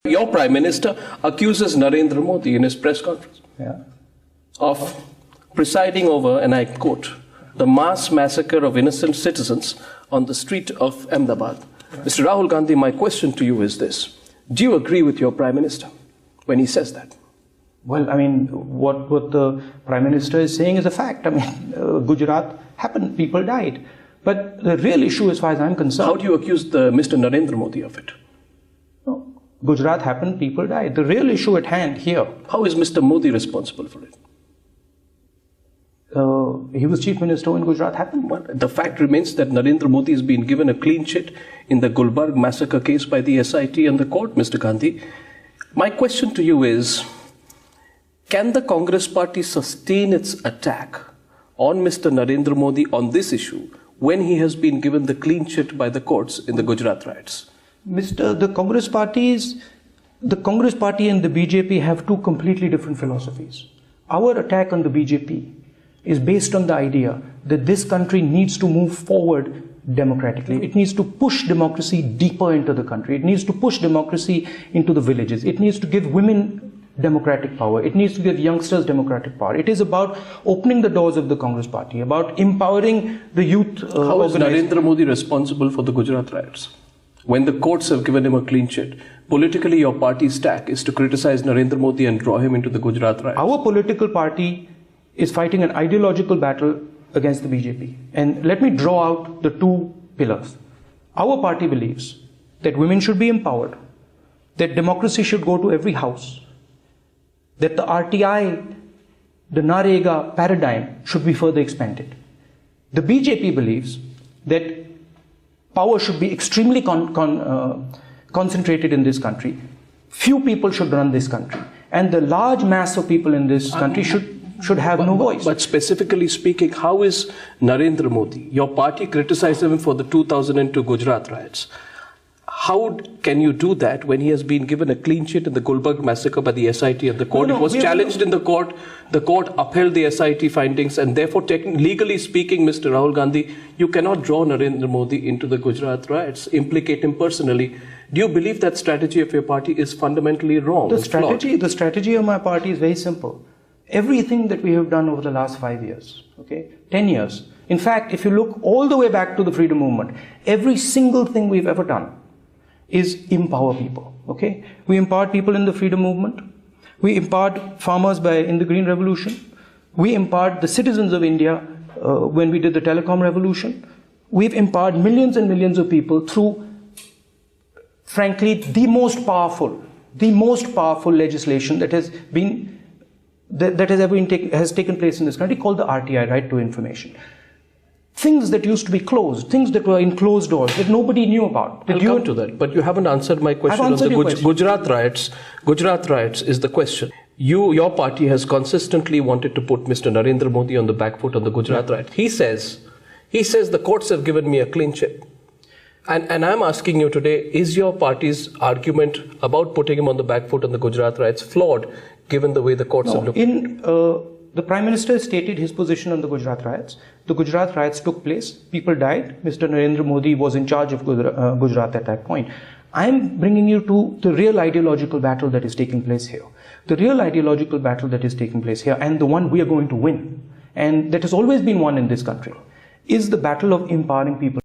Your Prime Minister accuses Narendra Modi in his press conference of presiding over, and I quote, the mass massacre of innocent citizens on the street of Ahmedabad. Mr. Rahul Gandhi, my question to you is this. Do you agree with your Prime Minister when he says that? Well, I mean, what the Prime Minister is saying is a fact. I mean, Gujarat happened, people died. But the real issue, as far as I'm concerned... How do you accuse Mr. Narendra Modi of it? No, Gujarat happened, people died. The real issue at hand here... How is Mr. Modi responsible for it? He was Chief Minister when Gujarat happened. But the fact remains that Narendra Modi has been given a clean sheet in the Gulbarg massacre case by the SIT and the court, Mr. Gandhi. My question to you is, can the Congress party sustain its attack on Mr. Narendra Modi on this issue when he has been given the clean sheet by the courts in the Gujarat riots? The Congress party and the BJP have two completely different philosophies. Our attack on the BJP is based on the idea that this country needs to move forward democratically. It needs to push democracy deeper into the country. It needs to push democracy into the villages. It needs to give women democratic power. It needs to give youngsters democratic power. It is about opening the doors of the Congress party, about empowering the youth. How is Narendra Modi responsible for the Gujarat riots? When the courts have given him a clean sheet, politically your party's tack is to criticize Narendra Modi and draw him into the Gujarat riots. Our political party is fighting an ideological battle against the BJP. And let me draw out the two pillars. Our party believes that women should be empowered, that democracy should go to every house, that the RTI, the Narega paradigm should be further expanded. The BJP believes that power should be extremely concentrated in this country. Few people should run this country. And the large mass of people in this country should have no voice. But specifically speaking, how is Narendra Modi? Your party criticized him for the 2002 Gujarat riots. How can you do that when he has been given a clean sheet in the Gulbarg massacre by the SIT and the court? It was challenged in the court. The court upheld the SIT findings, and therefore, legally speaking, Mr. Rahul Gandhi, you cannot draw Narendra Modi into the Gujarat riots, implicate him personally. Do you believe that strategy of your party is fundamentally wrong? The strategy of my party is very simple. Everything that we have done over the last 5 years, 10 years. In fact, if you look all the way back to the freedom movement, every single thing we've ever done is empower people, We empowered people in the freedom movement. We empowered farmers in the Green Revolution. We empowered the citizens of India when we did the telecom revolution. We've empowered millions and millions of people through, frankly, the most powerful legislation that has taken place in this country, called the RTI, Right to Information. Things that used to be closed, things that were in closed doors that nobody knew about. I'll come to that, but you haven't answered my question on the Gujarat riots. Gujarat riots is the question. Your party has consistently wanted to put Mr. Narendra Modi on the back foot on the Gujarat riot. He says the courts have given me a clean sheet. And I'm asking you today, is your party's argument about putting him on the back foot on the Gujarat riots flawed, given the way the courts have looked? The Prime Minister stated his position on the Gujarat riots. The Gujarat riots took place. People died. Mr. Narendra Modi was in charge of Gujarat at that point. I'm bringing you to the real ideological battle that is taking place here. The real ideological battle that is taking place here, and the one we are going to win, and that has always been won in this country, is the battle of empowering people.